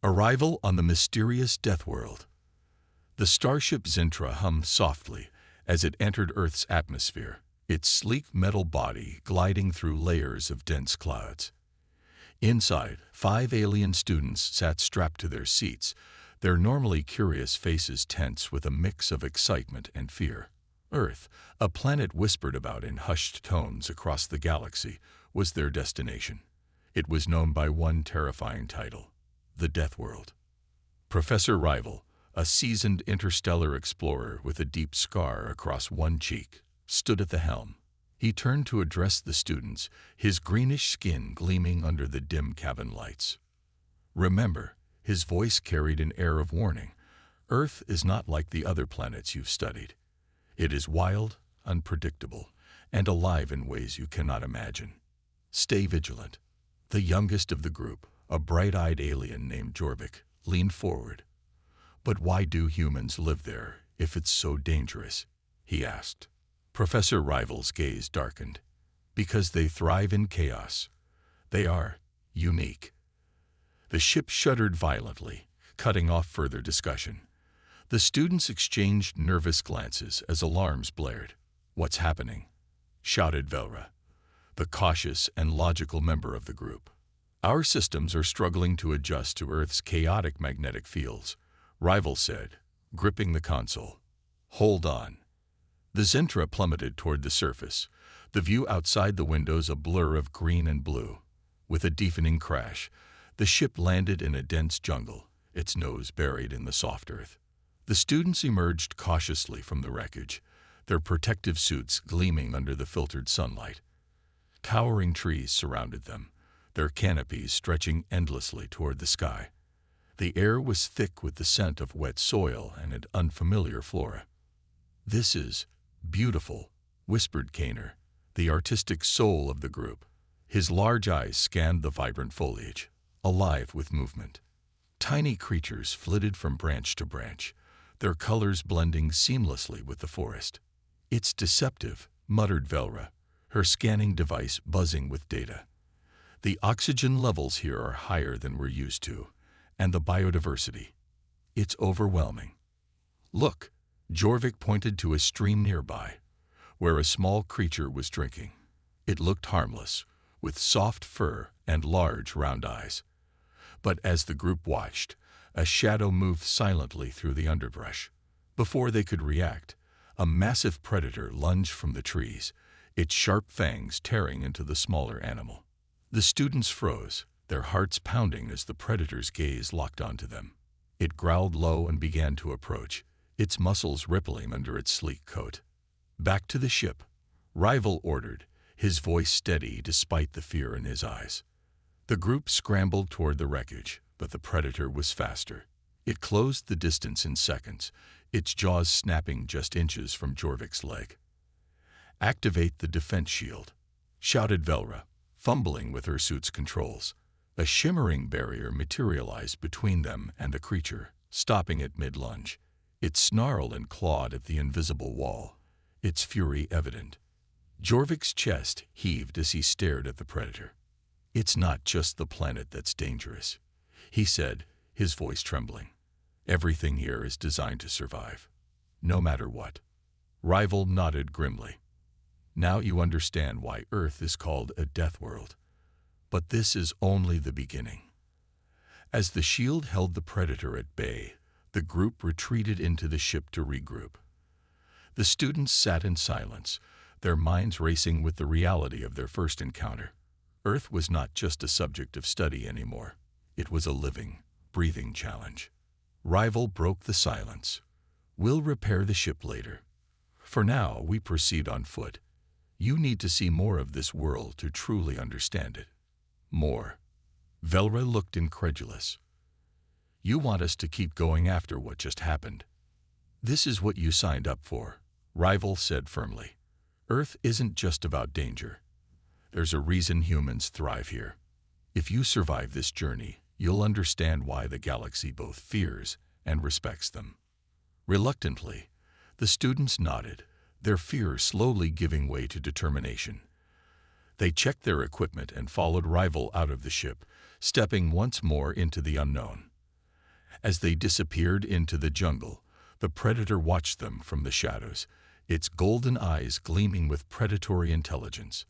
Arrival on the mysterious Death World. The starship Zintra hummed softly as it entered Earth's atmosphere, its sleek metal body gliding through layers of dense clouds. Inside, 5 alien students sat strapped to their seats, their normally curious faces tense with a mix of excitement and fear. Earth, a planet whispered about in hushed tones across the galaxy, was their destination. It was known by one terrifying title: the Death World. Professor Rival, a seasoned interstellar explorer with a deep scar across one cheek, stood at the helm. He turned to address the students, his greenish skin gleaming under the dim cabin lights. Remember, his voice carried an air of warning. Earth is not like the other planets you've studied. It is wild, unpredictable, and alive in ways you cannot imagine. Stay vigilant. The youngest of the group, a bright-eyed alien named Jorvik, leaned forward. "But why do humans live there if it's so dangerous?" he asked. Professor Rival's gaze darkened. "Because they thrive in chaos. They are unique." The ship shuddered violently, cutting off further discussion. The students exchanged nervous glances as alarms blared. "What's happening?" shouted Velra, the cautious and logical member of the group. "Our systems are struggling to adjust to Earth's chaotic magnetic fields," Rival said, gripping the console. "Hold on." The Zintra plummeted toward the surface, the view outside the windows a blur of green and blue. With a deafening crash, the ship landed in a dense jungle, its nose buried in the soft earth. The students emerged cautiously from the wreckage, their protective suits gleaming under the filtered sunlight. Towering trees surrounded them, their canopies stretching endlessly toward the sky. The air was thick with the scent of wet soil and an unfamiliar flora. "This is beautiful," whispered Kaner, the artistic soul of the group. His large eyes scanned the vibrant foliage, alive with movement. Tiny creatures flitted from branch to branch, their colors blending seamlessly with the forest. "It's deceptive," muttered Velra, her scanning device buzzing with data. "The oxygen levels here are higher than we're used to, and the biodiversity. It's overwhelming." "Look," Jorvik pointed to a stream nearby, where a small creature was drinking. It looked harmless, with soft fur and large round eyes. But as the group watched, a shadow moved silently through the underbrush. Before they could react, a massive predator lunged from the trees, its sharp fangs tearing into the smaller animal. The students froze, their hearts pounding as the predator's gaze locked onto them. It growled low and began to approach, its muscles rippling under its sleek coat. "Back to the ship," Rival ordered, his voice steady despite the fear in his eyes. The group scrambled toward the wreckage, but the predator was faster. It closed the distance in seconds, its jaws snapping just inches from Jorvik's leg. "Activate the defense shield," shouted Velra, fumbling with her suit's controls. A shimmering barrier materialized between them and the creature, stopping it mid-lunge. It snarled and clawed at the invisible wall, its fury evident. Jorvik's chest heaved as he stared at the predator. "It's not just the planet that's dangerous," he said, his voice trembling. "Everything here is designed to survive, no matter what." Rival nodded grimly. "Now you understand why Earth is called a death world. But this is only the beginning." As the shield held the predator at bay, the group retreated into the ship to regroup. The students sat in silence, their minds racing with the reality of their first encounter. Earth was not just a subject of study anymore. It was a living, breathing challenge. Rival broke the silence. "We'll repair the ship later. For now, we proceed on foot. You need to see more of this world to truly understand it." "More?" Velra looked incredulous. "You want us to keep going after what just happened?" "This is what you signed up for," Rival said firmly. "Earth isn't just about danger. There's a reason humans thrive here. If you survive this journey, you'll understand why the galaxy both fears and respects them." Reluctantly, the students nodded, their fear slowly giving way to determination. They checked their equipment and followed Rival out of the ship, stepping once more into the unknown. As they disappeared into the jungle, the predator watched them from the shadows, its golden eyes gleaming with predatory intelligence.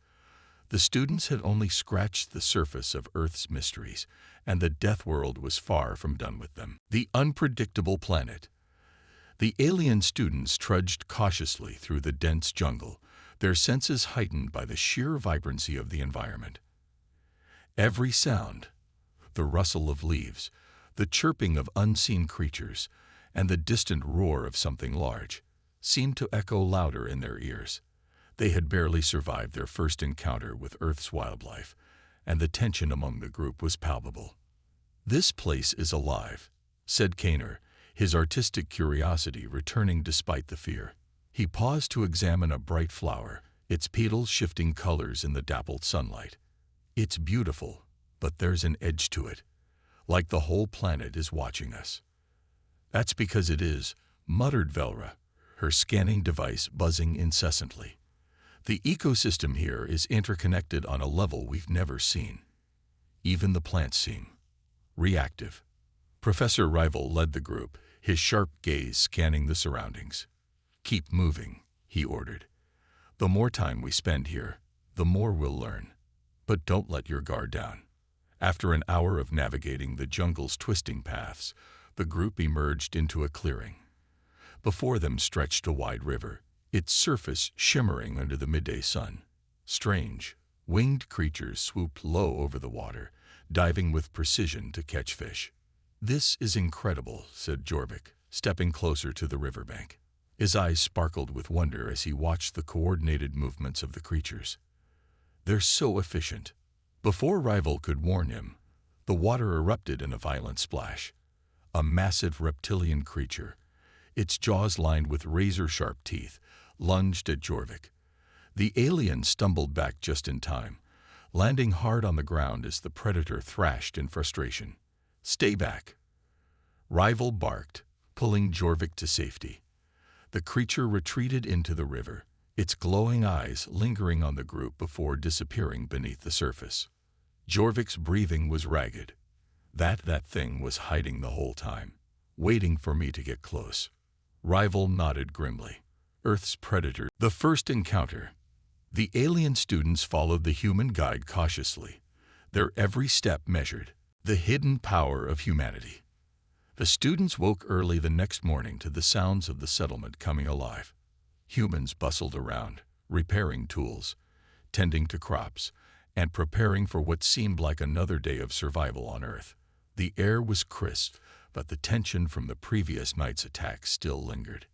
The students had only scratched the surface of Earth's mysteries, and the death world was far from done with them. The unpredictable planet. The alien students trudged cautiously through the dense jungle, their senses heightened by the sheer vibrancy of the environment. Every sound, the rustle of leaves, the chirping of unseen creatures, and the distant roar of something large, seemed to echo louder in their ears. They had barely survived their first encounter with Earth's wildlife, and the tension among the group was palpable. "This place is alive," said Kaner, his artistic curiosity returning despite the fear. He paused to examine a bright flower, its petals shifting colors in the dappled sunlight. "It's beautiful, but there's an edge to it, like the whole planet is watching us." "That's because it is," muttered Velra, her scanning device buzzing incessantly. "The ecosystem here is interconnected on a level we've never seen. Even the plants seem reactive." Professor Rival led the group, his sharp gaze scanning the surroundings. "Keep moving," he ordered. "The more time we spend here, the more we'll learn. But don't let your guard down." After an hour of navigating the jungle's twisting paths, the group emerged into a clearing. Before them stretched a wide river, its surface shimmering under the midday sun. Strange, winged creatures swooped low over the water, diving with precision to catch fish. "This is incredible," said Jorvik, stepping closer to the riverbank. His eyes sparkled with wonder as he watched the coordinated movements of the creatures. "They're so efficient." Before Rival could warn him, the water erupted in a violent splash. A massive reptilian creature, its jaws lined with razor-sharp teeth, lunged at Jorvik. The alien stumbled back just in time, landing hard on the ground as the predator thrashed in frustration. "Stay back!" Rival barked, pulling Jorvik to safety. The creature retreated into the river, its glowing eyes lingering on the group before disappearing beneath the surface. Jorvik's breathing was ragged. That thing was hiding the whole time, waiting for me to get close. Rival nodded grimly. Earth's predator. The first encounter. The alien students followed the human guide cautiously, their every step measured. The hidden power of humanity. The students woke early the next morning to the sounds of the settlement coming alive. Humans bustled around, repairing tools, tending to crops, and preparing for what seemed like another day of survival on Earth. The air was crisp, but the tension from the previous night's attack still lingered.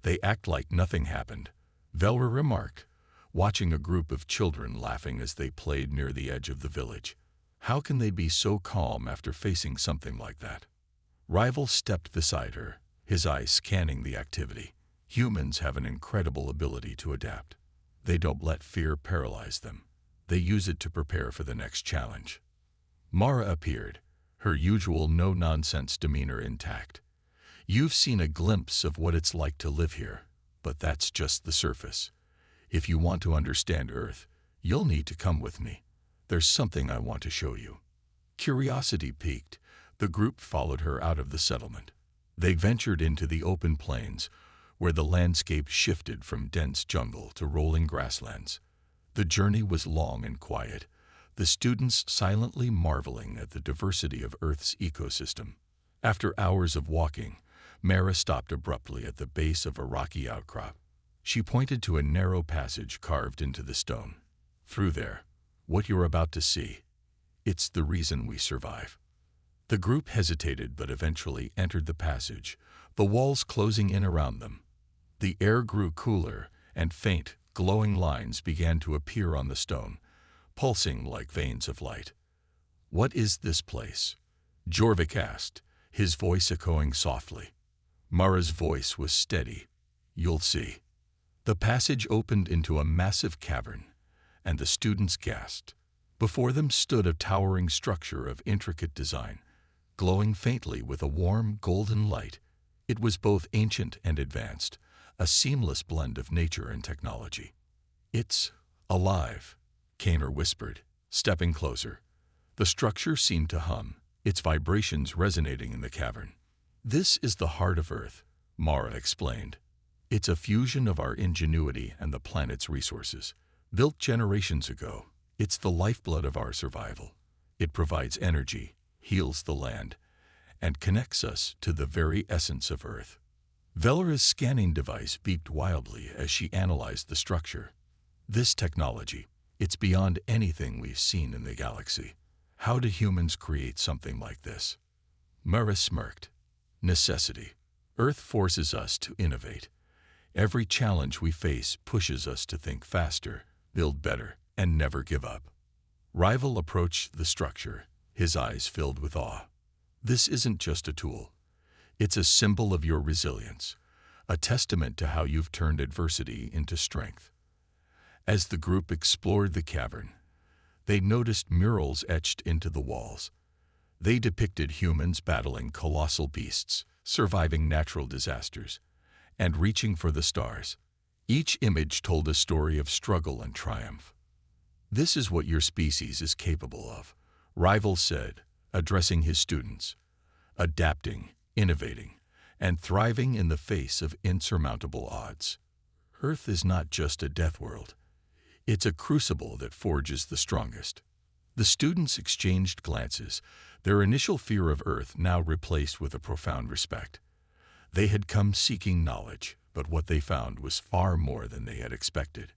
"They act like nothing happened," Velra remarked, watching a group of children laughing as they played near the edge of the village. "How can they be so calm after facing something like that?" Rival stepped beside her, his eyes scanning the activity. "Humans have an incredible ability to adapt. They don't let fear paralyze them. They use it to prepare for the next challenge." Mara appeared, her usual no-nonsense demeanor intact. "You've seen a glimpse of what it's like to live here, but that's just the surface. If you want to understand Earth, you'll need to come with me. There's something I want to show you." Curiosity piqued, the group followed her out of the settlement. They ventured into the open plains, where the landscape shifted from dense jungle to rolling grasslands. The journey was long and quiet, the students silently marveling at the diversity of Earth's ecosystem. After hours of walking, Mara stopped abruptly at the base of a rocky outcrop. She pointed to a narrow passage carved into the stone. "Through there. What you're about to see. It's the reason we survive." The group hesitated but eventually entered the passage, the walls closing in around them. The air grew cooler, and faint, glowing lines began to appear on the stone, pulsing like veins of light. "What is this place?" Jorvik asked, his voice echoing softly. Mara's voice was steady. "You'll see." The passage opened into a massive cavern, and the students gasped. Before them stood a towering structure of intricate design, glowing faintly with a warm, golden light. It was both ancient and advanced, a seamless blend of nature and technology. "It's alive," Kaner whispered, stepping closer. The structure seemed to hum, its vibrations resonating in the cavern. "This is the heart of Earth," Mara explained. "It's a fusion of our ingenuity and the planet's resources. Built generations ago, it's the lifeblood of our survival. It provides energy, heals the land, and connects us to the very essence of Earth." Velra's scanning device beeped wildly as she analyzed the structure. "This technology, it's beyond anything we've seen in the galaxy. How do humans create something like this?" Mara smirked. "Necessity. Earth forces us to innovate. Every challenge we face pushes us to think faster, build better, and never give up." Rival approached the structure, his eyes filled with awe. "This isn't just a tool. It's a symbol of your resilience, a testament to how you've turned adversity into strength." As the group explored the cavern, they noticed murals etched into the walls. They depicted humans battling colossal beasts, surviving natural disasters, and reaching for the stars. Each image told a story of struggle and triumph. "This is what your species is capable of," Rival said, addressing his students. "Adapting, innovating, and thriving in the face of insurmountable odds. Earth is not just a death world. It's a crucible that forges the strongest." The students exchanged glances, their initial fear of Earth now replaced with a profound respect. They had come seeking knowledge, but what they found was far more than they had expected.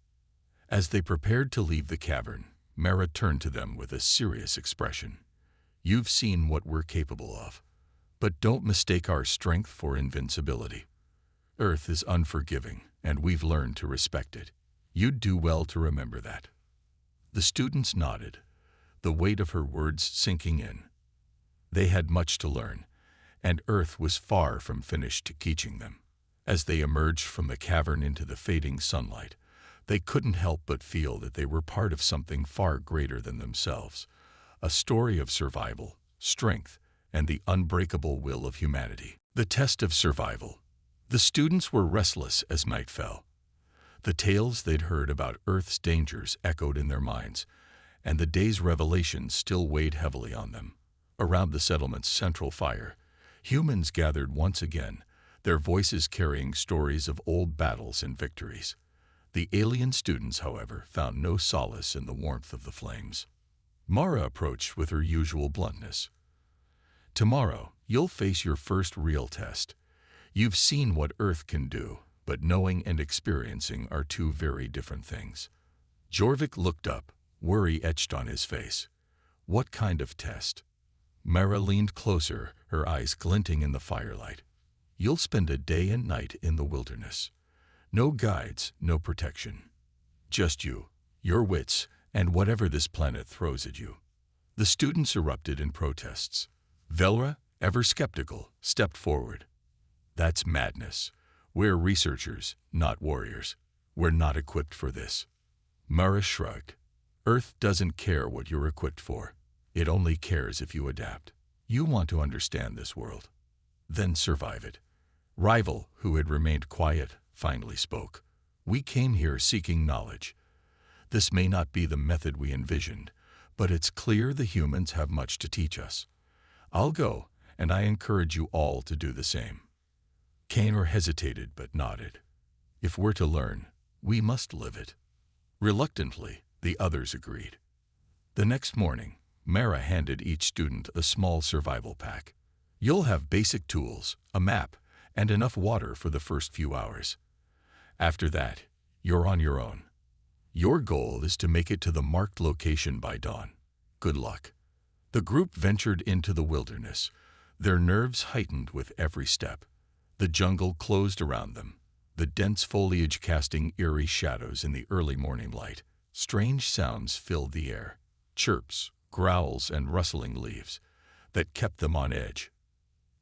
As they prepared to leave the cavern, Mara turned to them with a serious expression. "You've seen what we're capable of. But don't mistake our strength for invincibility. Earth is unforgiving, and we've learned to respect it. You'd do well to remember that." The students nodded, the weight of her words sinking in. They had much to learn, and Earth was far from finished teaching them. As they emerged from the cavern into the fading sunlight, they couldn't help but feel that they were part of something far greater than themselves, a story of survival, strength, and the unbreakable will of humanity. The test of survival. The students were restless as night fell. The tales they'd heard about Earth's dangers echoed in their minds, and the day's revelations still weighed heavily on them. Around the settlement's central fire, humans gathered once again, their voices carrying stories of old battles and victories. The alien students, however, found no solace in the warmth of the flames. Mara approached with her usual bluntness. "Tomorrow, you'll face your first real test. You've seen what Earth can do, but knowing and experiencing are two very different things." Jorvik looked up, worry etched on his face. "What kind of test?" Mara leaned closer, her eyes glinting in the firelight. "You'll spend a day and night in the wilderness. No guides, no protection. Just you, your wits, and whatever this planet throws at you." The students erupted in protests. Velra, ever skeptical, stepped forward. "That's madness. We're researchers, not warriors. We're not equipped for this." Mara shrugged. "Earth doesn't care what you're equipped for. It only cares if you adapt. You want to understand this world. Then survive it." Rival, who had remained quiet, finally spoke. "We came here seeking knowledge. This may not be the method we envisioned, but it's clear the humans have much to teach us. I'll go, and I encourage you all to do the same." Kaner hesitated but nodded. "If we're to learn, we must live it." Reluctantly, the others agreed. The next morning, Mara handed each student a small survival pack. "You'll have basic tools, a map, and enough water for the first few hours. After that, you're on your own. Your goal is to make it to the marked location by dawn. Good luck." The group ventured into the wilderness, their nerves heightened with every step. The jungle closed around them, the dense foliage casting eerie shadows in the early morning light. Strange sounds filled the air, chirps, growls, and rustling leaves, that kept them on edge.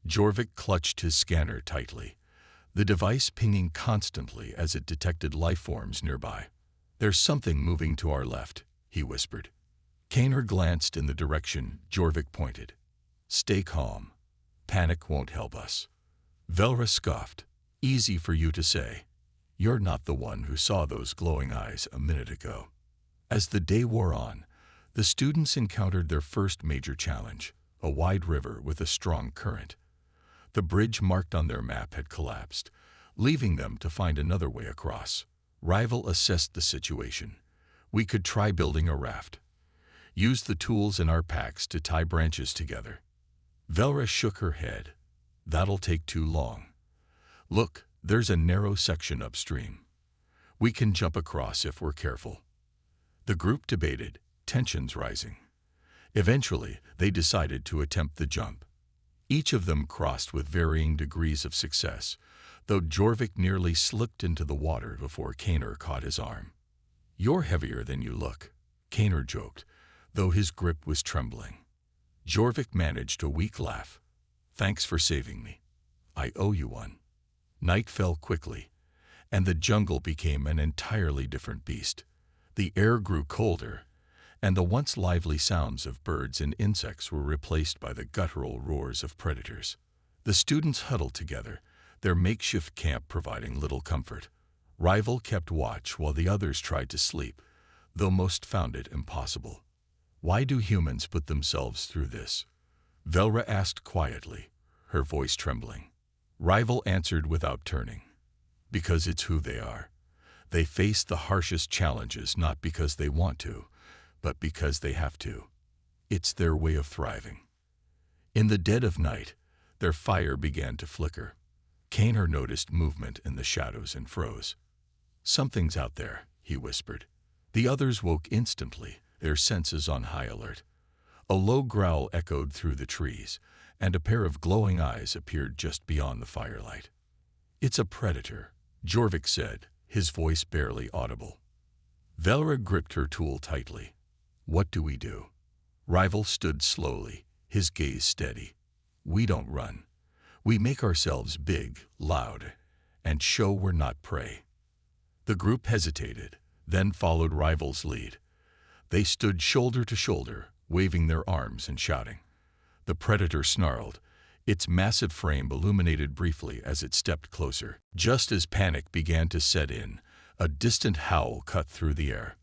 Jorvik clutched his scanner tightly, the device pinging constantly as it detected life forms nearby. "There's something moving to our left," he whispered. Kaner glanced in the direction Jorvik pointed. "Stay calm. Panic won't help us." Velra scoffed. "Easy for you to say. You're not the one who saw those glowing eyes a minute ago." As the day wore on, the students encountered their first major challenge, a wide river with a strong current. The bridge marked on their map had collapsed, leaving them to find another way across. Rival assessed the situation. We could try building a raft. Use the tools in our packs to tie branches together. Velra shook her head. That'll take too long. Look, there's a narrow section upstream. We can jump across if we're careful. The group debated, tensions rising. Eventually, they decided to attempt the jump. Each of them crossed with varying degrees of success, though Jorvik nearly slipped into the water before Kaner caught his arm. "You're heavier than you look," Kaner joked, though his grip was trembling. Jorvik managed a weak laugh. "Thanks for saving me. I owe you one." Night fell quickly, and the jungle became an entirely different beast. The air grew colder, and the once lively sounds of birds and insects were replaced by the guttural roars of predators. The students huddled together, their makeshift camp providing little comfort. Rival kept watch while the others tried to sleep, though most found it impossible. "Why do humans put themselves through this?" Velra asked quietly, her voice trembling. Rival answered without turning. "Because it's who they are. They face the harshest challenges not because they want to, but because they have to. It's their way of thriving." In the dead of night, their fire began to flicker. Kaner noticed movement in the shadows and froze. "Something's out there," he whispered. The others woke instantly, their senses on high alert. A low growl echoed through the trees, and a pair of glowing eyes appeared just beyond the firelight. "It's a predator," Jorvik said, his voice barely audible. Velra gripped her tool tightly. "What do we do?" Rival stood slowly, his gaze steady. "We don't run. We make ourselves big, loud, and show we're not prey." The group hesitated, then followed Rival's lead. They stood shoulder to shoulder, waving their arms and shouting. The predator snarled, its massive frame illuminated briefly as it stepped closer. Just as panic began to set in, a distant howl cut through the air.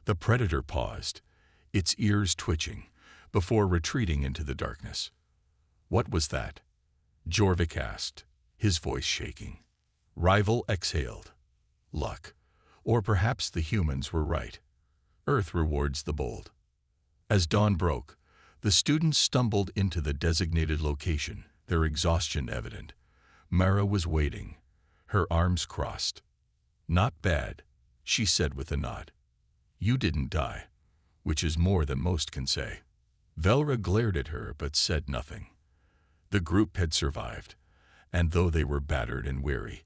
The predator paused, its ears twitching, before retreating into the darkness. "What was that?" Jorvik asked, his voice shaking. Rival exhaled. "Luck. Or perhaps the humans were right. Earth rewards the bold." As dawn broke, the students stumbled into the designated location, their exhaustion evident. Mara was waiting, her arms crossed. "Not bad," she said with a nod. "You didn't die, which is more than most can say." Velra glared at her but said nothing. The group had survived, and though they were battered and weary,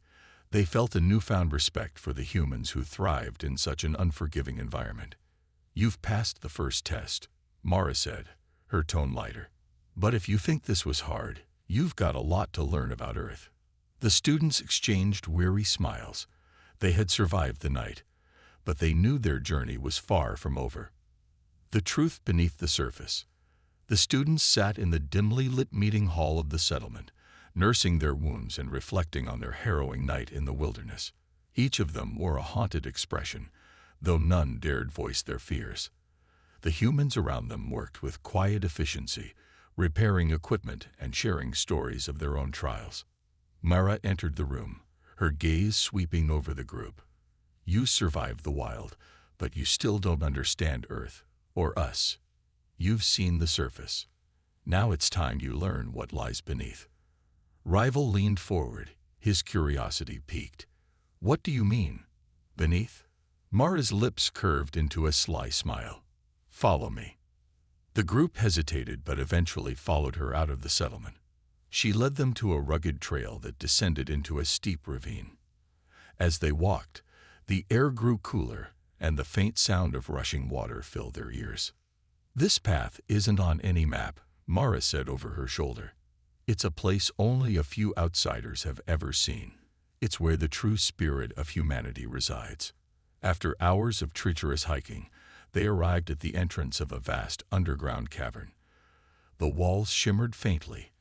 they felt a newfound respect for the humans who thrived in such an unforgiving environment. "You've passed the first test," Mara said, her tone lighter. "But if you think this was hard, you've got a lot to learn about Earth." The students exchanged weary smiles. They had survived the night, but they knew their journey was far from over. The truth beneath the surface. The students sat in the dimly lit meeting hall of the settlement, nursing their wounds and reflecting on their harrowing night in the wilderness. Each of them wore a haunted expression, though none dared voice their fears. The humans around them worked with quiet efficiency, repairing equipment and sharing stories of their own trials. Mara entered the room, her gaze sweeping over the group. "You survived the wild, but you still don't understand Earth, or us. You've seen the surface. Now it's time you learn what lies beneath." Rival leaned forward, his curiosity piqued. "What do you mean, beneath?" Mara's lips curved into a sly smile. "Follow me." The group hesitated but eventually followed her out of the settlement. She led them to a rugged trail that descended into a steep ravine. As they walked, the air grew cooler and the faint sound of rushing water filled their ears. "This path isn't on any map," Mara said over her shoulder. "It's a place only a few outsiders have ever seen. It's where the true spirit of humanity resides." After hours of treacherous hiking, they arrived at the entrance of a vast underground cavern. The walls shimmered faintly,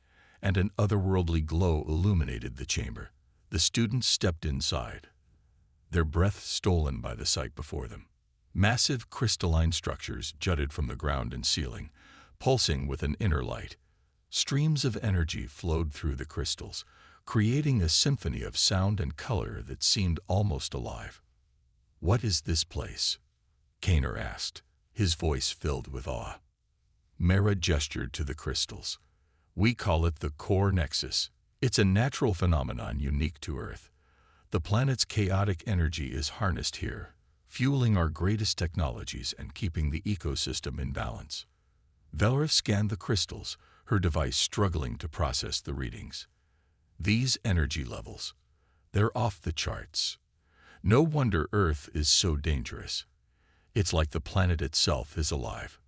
and an otherworldly glow illuminated the chamber. The students stepped inside, their breath stolen by the sight before them. Massive crystalline structures jutted from the ground and ceiling, pulsing with an inner light. Streams of energy flowed through the crystals, creating a symphony of sound and color that seemed almost alive. "What is this place?" Kaner asked, his voice filled with awe. Mara gestured to the crystals. "We call it the core nexus. It's a natural phenomenon unique to Earth. The planet's chaotic energy is harnessed here, fueling our greatest technologies and keeping the ecosystem in balance." Velra scanned the crystals, her device struggling to process the readings. "These energy levels, they're off the charts. No wonder Earth is so dangerous. It's like the planet itself is alive."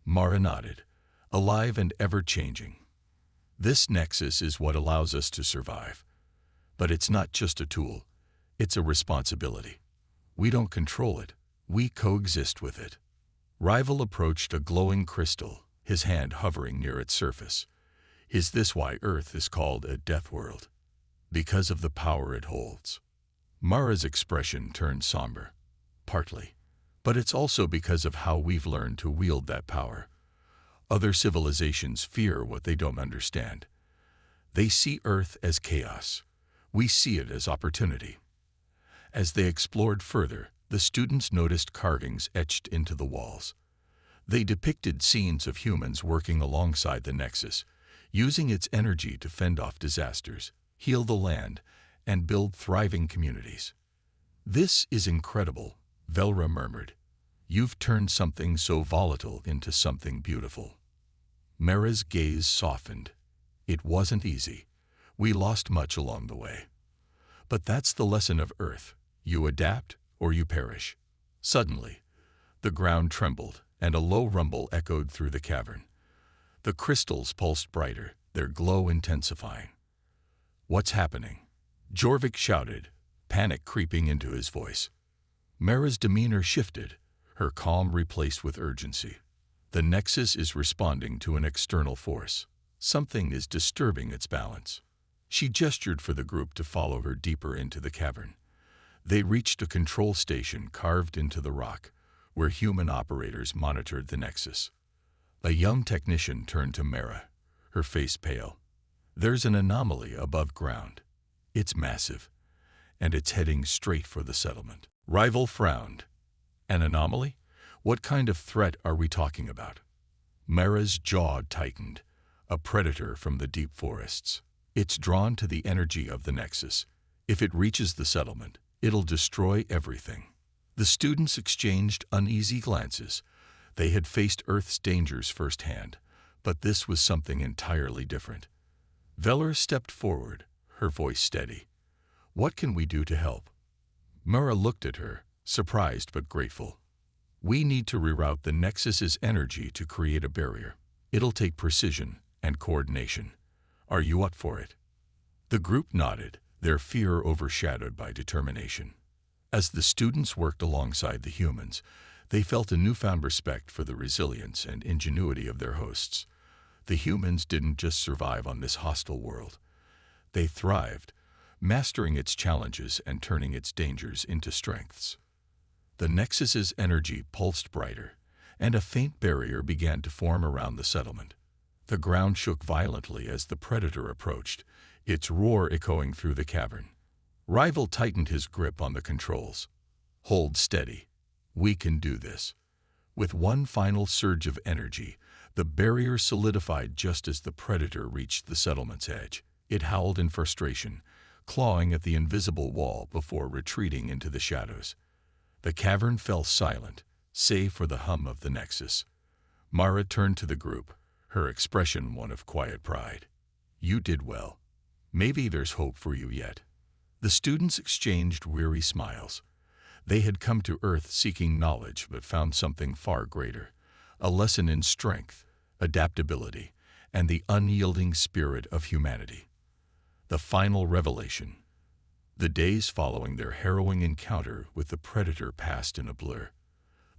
Mara nodded, "Alive and ever-changing. This nexus is what allows us to survive. But it's not just a tool, it's a responsibility. We don't control it, we coexist with it." Rival approached a glowing crystal, his hand hovering near its surface. "Is this why Earth is called a death world? Because of the power it holds?" Mara's expression turned somber. "Partly. But it's also because of how we've learned to wield that power. Other civilizations fear what they don't understand. They see Earth as chaos. We see it as opportunity." As they explored further, the students noticed carvings etched into the walls. They depicted scenes of humans working alongside the Nexus, using its energy to fend off disasters, heal the land, and build thriving communities. "This is incredible," Velra murmured. "You've turned something so volatile into something beautiful." Mara's gaze softened. "It wasn't easy. We lost much along the way. But that's the lesson of Earth. You adapt or you perish." Suddenly, the ground trembled, and a low rumble echoed through the cavern. The crystals pulsed brighter, their glow intensifying. "What's happening?" Jorvik shouted, panic creeping into his voice. Mara's demeanor shifted, her calm replaced with urgency. "The Nexus is responding to an external force. Something is disturbing its balance." She gestured for the group to follow her deeper into the cavern. They reached a control station carved into the rock, where human operators monitored the Nexus. A young technician turned to Mara, her face pale. "There's an anomaly above ground. It's massive, and it's heading straight for the settlement." Rival frowned. "An anomaly? What kind of threat are we talking about?" Mara's jaw tightened. "A predator from the deep forests. It's drawn to the energy of the Nexus. If it reaches the settlement, it'll destroy everything." The students exchanged uneasy glances. They had faced Earth's dangers firsthand, but this was something entirely different. Velra stepped forward, her voice steady. "What can we do to help?" Mara looked at her, surprised but grateful. "We need to reroute the Nexus's energy to create a barrier. It'll take precision and coordination. Are you up for it?" The group nodded, their fear overshadowed by determination. As the students worked alongside the humans, they felt a newfound respect for the resilience and ingenuity of their hosts. The humans didn't just survive on this hostile world. They thrived, mastering its challenges and turning its dangers into strengths. The Nexus's energy pulsed brighter, and a faint barrier began to form around the settlement. The ground shook violently as the predator approached, its roar echoing through the cavern. Rival tightened his grip on the controls. "Hold steady. We can do this." With one final surge of energy, the barrier solidified just as the predator reached the settlement's edge. It howled in frustration, clawing at the invisible wall before retreating into the shadows. The cavern fell silent, save for the hum of the Nexus. Mara turned to the group, her expression one of quiet pride. "You did well. Maybe there's hope for you yet." The students exchanged weary smiles. They had come to Earth seeking knowledge but found something far greater, a lesson in strength, adaptability, and the unyielding spirit of humanity. The final revelation. The days following their harrowing encounter with the predator passed in a blur.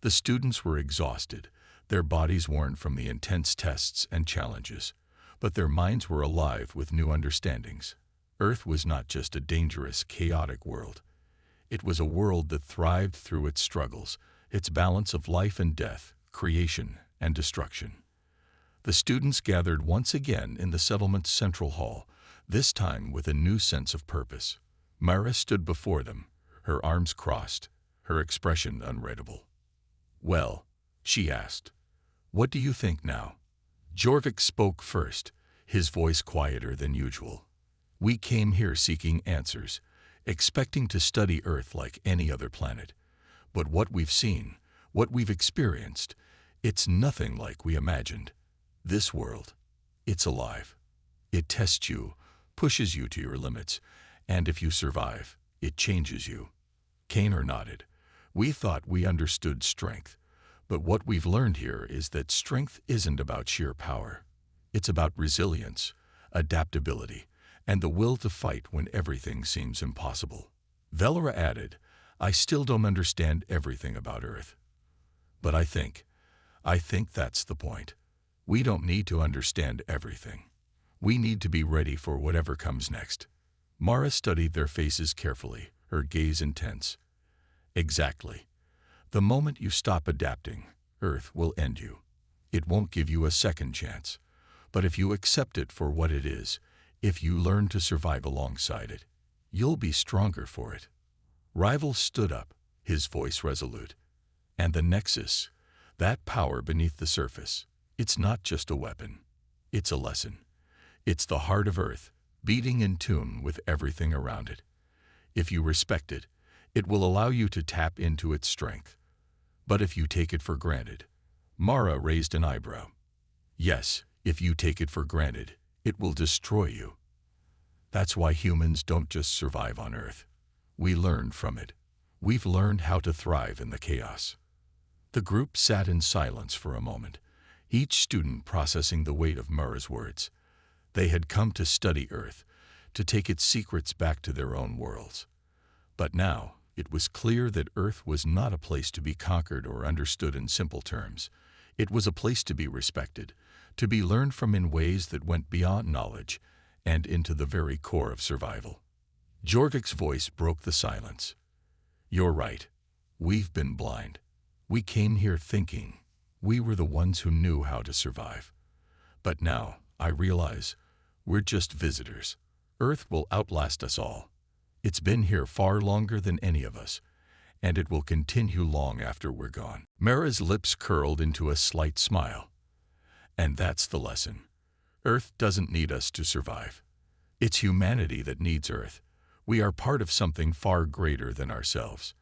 The students were exhausted, their bodies worn from the intense tests and challenges, but their minds were alive with new understandings. Earth was not just a dangerous, chaotic world. It was a world that thrived through its struggles, its balance of life and death, creation and destruction. The students gathered once again in the settlement's central hall, this time with a new sense of purpose. Mara stood before them, her arms crossed, her expression unreadable. "Well," she asked, "what do you think now?" Jorvik spoke first, his voice quieter than usual. "We came here seeking answers, expecting to study Earth like any other planet. But what we've seen, what we've experienced, it's nothing like we imagined. This world, it's alive. It tests you, pushes you to your limits, and if you survive, it changes you." Kaner nodded. "We thought we understood strength, but what we've learned here is that strength isn't about sheer power. It's about resilience, adaptability, and the will to fight when everything seems impossible." Velora added, "I still don't understand everything about Earth. But I think that's the point. We don't need to understand everything. We need to be ready for whatever comes next." Mara studied their faces carefully, her gaze intense. "Exactly. The moment you stop adapting, Earth will end you. It won't give you a second chance. But if you accept it for what it is, if you learn to survive alongside it, you'll be stronger for it." Rival stood up, his voice resolute. "And the Nexus, that power beneath the surface, it's not just a weapon. It's a lesson. It's the heart of Earth, beating in tune with everything around it. If you respect it, it will allow you to tap into its strength. But if you take it for granted—" Mara raised an eyebrow. "Yes, if you take it for granted, it will destroy you. That's why humans don't just survive on Earth. We learn from it. We've learned how to thrive in the chaos." The group sat in silence for a moment, each student processing the weight of Mara's words. They had come to study Earth, to take its secrets back to their own worlds. But now, it was clear that Earth was not a place to be conquered or understood in simple terms. It was a place to be respected, to be learned from in ways that went beyond knowledge and into the very core of survival. Jorvik's voice broke the silence. "You're right. We've been blind. We came here thinking we were the ones who knew how to survive. But now, I realize, we're just visitors. Earth will outlast us all. It's been here far longer than any of us, and it will continue long after we're gone." Mara's lips curled into a slight smile. "And that's the lesson. Earth doesn't need us to survive. It's humanity that needs Earth. We are part of something far greater than ourselves.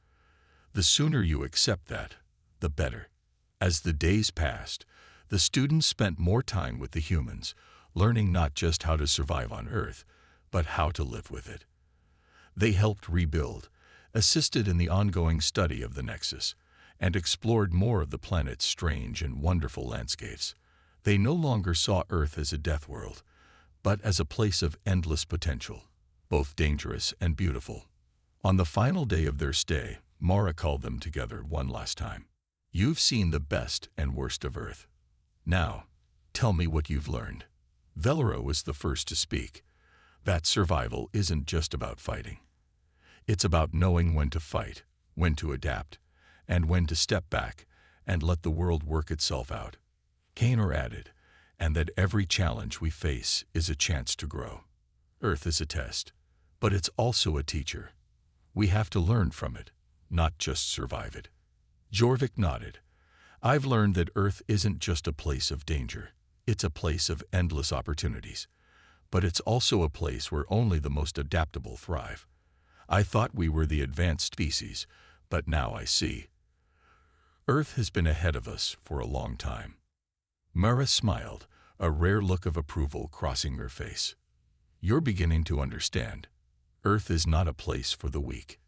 The sooner you accept that, the better." As the days passed, the students spent more time with the humans, learning not just how to survive on Earth, but how to live with it. They helped rebuild, assisted in the ongoing study of the Nexus, and explored more of the planet's strange and wonderful landscapes. They no longer saw Earth as a death world, but as a place of endless potential, both dangerous and beautiful. On the final day of their stay, Mara called them together one last time. "You've seen the best and worst of Earth. Now, tell me what you've learned." Velora was the first to speak. "That survival isn't just about fighting. It's about knowing when to fight, when to adapt, and when to step back and let the world work itself out." Kaner added, "And that every challenge we face is a chance to grow. Earth is a test, but it's also a teacher. We have to learn from it, not just survive it." Jorvik nodded. "I've learned that Earth isn't just a place of danger. It's a place of endless opportunities. But it's also a place where only the most adaptable thrive. I thought we were the advanced species, but now I see. Earth has been ahead of us for a long time." Mara smiled, a rare look of approval crossing her face. "You're beginning to understand. Earth is not a place for the weak.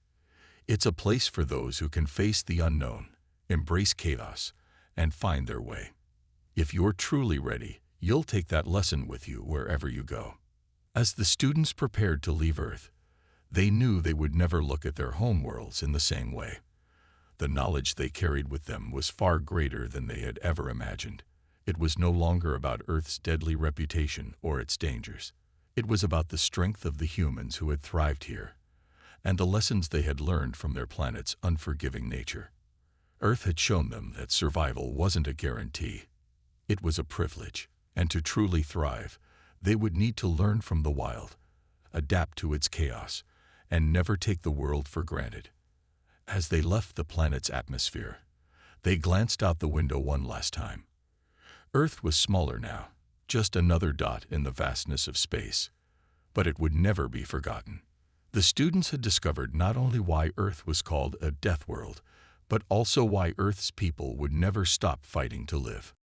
It's a place for those who can face the unknown, embrace chaos, and find their way. If you're truly ready, you'll take that lesson with you wherever you go." As the students prepared to leave Earth, they knew they would never look at their home worlds in the same way. The knowledge they carried with them was far greater than they had ever imagined. It was no longer about Earth's deadly reputation or its dangers. It was about the strength of the humans who had thrived here, and the lessons they had learned from their planet's unforgiving nature. Earth had shown them that survival wasn't a guarantee. It was a privilege, And to truly thrive, they would need to learn from the wild, adapt to its chaos, and never take the world for granted. As they left the planet's atmosphere, they glanced out the window one last time. Earth was smaller now, just another dot in the vastness of space. But it would never be forgotten. The students had discovered not only why Earth was called a death world, but also why Earth's people would never stop fighting to live.